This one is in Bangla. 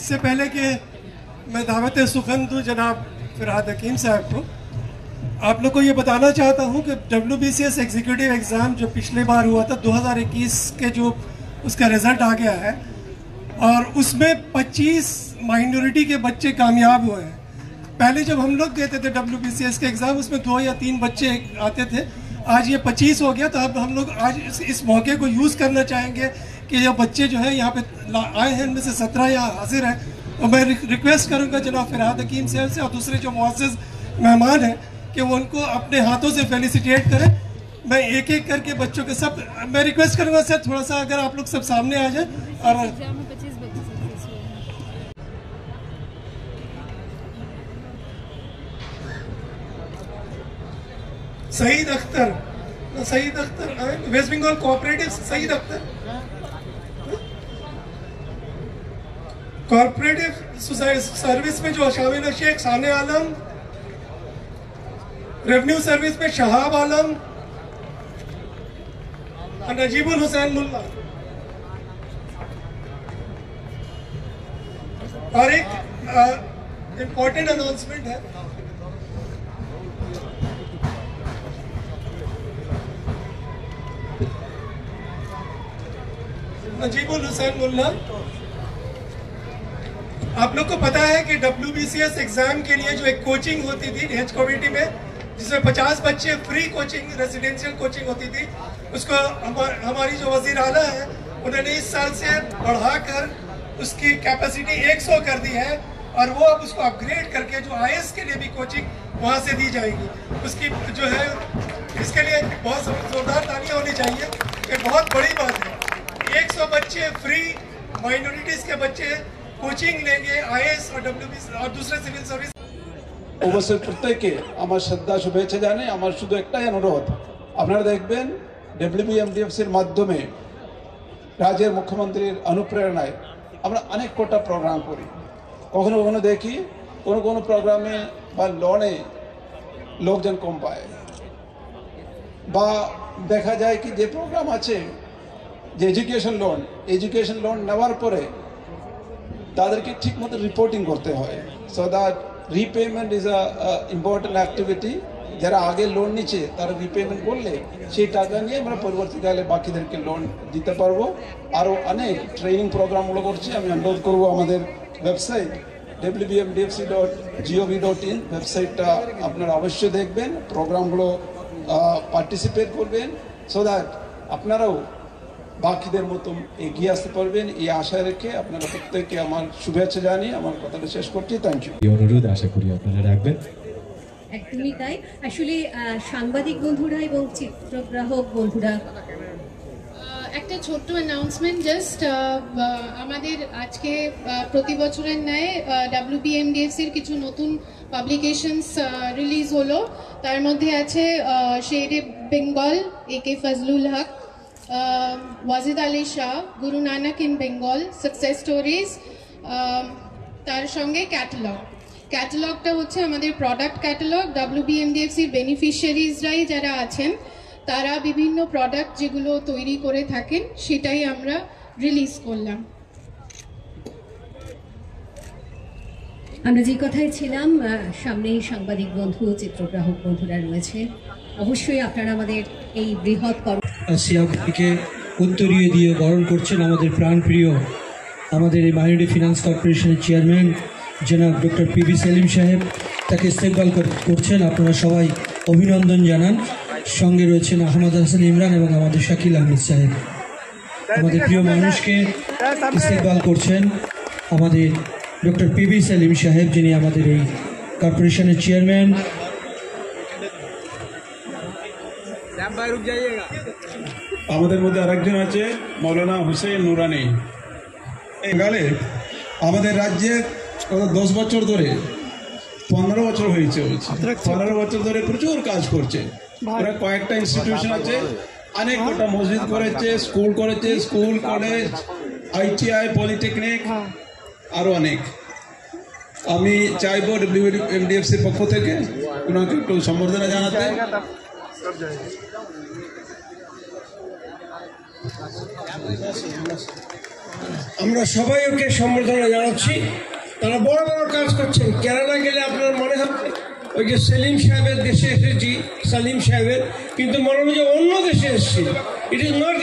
इससे पहले कि मैं दावत सुखन दूँ जनाब फ़िरहाद हकीम साहब को, आप लोग को ये बताना चाहता हूँ कि WBCS एग्जीक्यूटिव एग्ज़ाम जो पिछले बार हुआ था 2021 के, जो उसका रिज़ल्ट आ गया है और उसमें 25 माइनॉरिटी के बच्चे कामयाब हुए हैं। पहले जब हम लोग देते थे WBCS के एग्ज़ाम उसमें 2 या 3 बच्चे आते थे, आज ये 25 हो गया। तो अब हम लोग आज इस मौके को यूज़ करना चाहेंगे कि ये बच्चे जो है यहाँ पे आए हैं, इनमें से 17 यहाँ हाजिर हैं, और मैं रिक्वेस्ट करूँगा जनाब फ़िरहाद हकीम साहब से और दूसरे जो मुअज़्ज़ज़ मेहमान हैं कि वो उनको अपने हाथों से फेलिसिटेट करें। मैं एक एक करके बच्चों के सब मैं रिक्वेस्ट करूँगा सर, थोड़ा सा अगर आप लोग सब सामने आ जाए। और Saeed Akhtar, west Bengal cooperative Saeed Akhtar, cooperative service में जो शामिल है शेख साने आलम, रेवेन्यू सर्विस में शहाब आलम, नजीबुल हुसैन मुल्ला। और एक इम्पोर्टेंट अनाउंसमेंट है, नजीबुल हुसैन मुल्ला, आप लोग को पता है कि WBCS एग्जाम के लिए जो एक कोचिंग होती थी हेच कमेटी में, जिसमें 50 बच्चे फ्री कोचिंग, रेजिडेंशियल कोचिंग होती थी, उसको हमारी जो वजीर आला है उन्होंने इस साल से बढ़ाकर उसकी कैपेसिटी 100 कर दी है, और वो अब उसको अपग्रेड करके जो IAS के लिए भी कोचिंग वहाँ से दी जाएगी। उसकी जो है, इसके लिए बहुत जोरदार तालियां होनी चाहिए, ये बहुत बड़ी बात है। 100 बच्चे फ्री माइनॉरिटीज के बच्चे कोचिंग लेंगे IAS और WBCS और दूसरे सिविल सर्विस। অবশ্যই প্রত্যেককে আমার শ্রদ্ধা শুভেচ্ছা জানাই। আমার শুধু একটাই অনুরোধ, আপনারা দেখবেন WBMDFCর মাধ্যমে রাজ্যের মুখ্যমন্ত্রীর অনুপ্রেরণায় আমরা অনেক কোটা প্রোগ্রাম করি। কখনো কখনো দেখি কোনো প্রোগ্রামে বা লোনে লোকজন কম পায়, বা দেখা যায় কি যে প্রোগ্রাম আছে যে এডুকেশন লোন নেওয়ার পরে তাদেরকে ঠিকমতো রিপোর্টিং করতে হয়। So that repayment is a important activity. যারা আগে লোন নিচ্ছে তারা রিপেমেন্ট করলে সেই টাকা নিয়ে আমরা পরবর্তীকালে বাকিদেরকে লোন দিতে পারবো। আরও অনেক ট্রেনিং প্রোগ্রামগুলো করছি। আমি অনুরোধ করবো আমাদের ওয়েবসাইট wbmdfc.gov.in ওয়েবসাইটটা আপনারা অবশ্যই দেখবেন, প্রোগ্রামগুলো পার্টিসিপেট করবেন, সো দ্যাট আপনারাও বাকিদের মতো এগিয়ে আসতে পারবেন। এই আশা রেখে আপনারা প্রত্যেককে আমার শুভেচ্ছা জানিয়ে আমার কথাটা শেষ করছি। Thank you. এই অনুরোধ আশা করি আপনারা রাখবেন। একদমই তাই। আসলে সাংবাদিক বন্ধুরা এবং চিত্রগ্রাহক বন্ধুরা, একটা ছোট্ট অ্যানাউন্সমেন্ট জাস্ট, আমাদের আজকে প্রতি বছরের ন্যায় WBMDFCর কিছু নতুন পাবলিকেশনস রিলিজ হলো। তার মধ্যে আছে শেরে Bengal AK Fazlul Haque, Wajid Ali Shah, Guru Nanak in Bengal, success stories, তার সঙ্গে ক্যাটালগটা হচ্ছে আমাদের প্রোডাক্ট ক্যাটালগ। WBMDFCর বেনিফিশিয়ারিজরাই যারা আছেন তারা বিভিন্ন প্রোডাক্ট যেগুলো তৈরি করে থাকেন সেটাই আমরা রিলিজ করলাম। আমরা যে কথায় ছিলাম, সামনেই সাংবাদিক বন্ধু, চিত্রগ্রাহক বন্ধুরা রয়েছে। অবশ্যই আপনারা আমাদের এই বৃহৎ আসিয়াকে উত্তরীয় দিয়ে বরণ করছেন আমাদের প্রাণপ্রিয় আমাদের এই মাইনরিটি ফিনান্স কর্পোরেশনের চেয়ারম্যান জনাব ডক্টর PB সেলিম সাহেব। তাকে ইস্তেকবাল করছেন, আপনারা সবাই অভিনন্দন জানান। সঙ্গে রয়েছেন আহমদ হাসান ইমরান এবং আমাদের শাকিল আহমেদ সাহেব। আমাদের প্রিয় মানুষকে ইস্তেকবাল করছেন আমাদের ডক্টর PB সেলিম সাহেব, যিনি আমাদের এই কর্পোরেশনের চেয়ারম্যান। আমাদের মধ্যে আরেকজন আছে মৌলানা হুসেন নুরানি। গালে আমাদের রাজ্যে 10 বছর ধরে 15 বছর হয়েছে, 15 বছর ধরে প্রচুর কাজ করছে। ওরা কয়েকটা ইনস্টিটিউশন আছে, অনেক গোটা মসজিদ করেছে, স্কুল করেছে, স্কুল কলেজ, ITI, পলিটেকনিক, আরও অনেক। আমি চাইবো WBMDFCর পক্ষ থেকে ওনাকে একটু সম্বর্ধনা জানাতে। আমরা সবাই ওকে সম্বর্ধনা জানাচ্ছি। তারা বড় বড় কাজ করছেন। কেরালা গেলে আপনার মনে হবে ওই যে সেলিম সাহেবের দেশে এসেছি, সালিম সাহেবের, কিন্তু মনে হয় যে অন্য দেশে এসেছি। It is not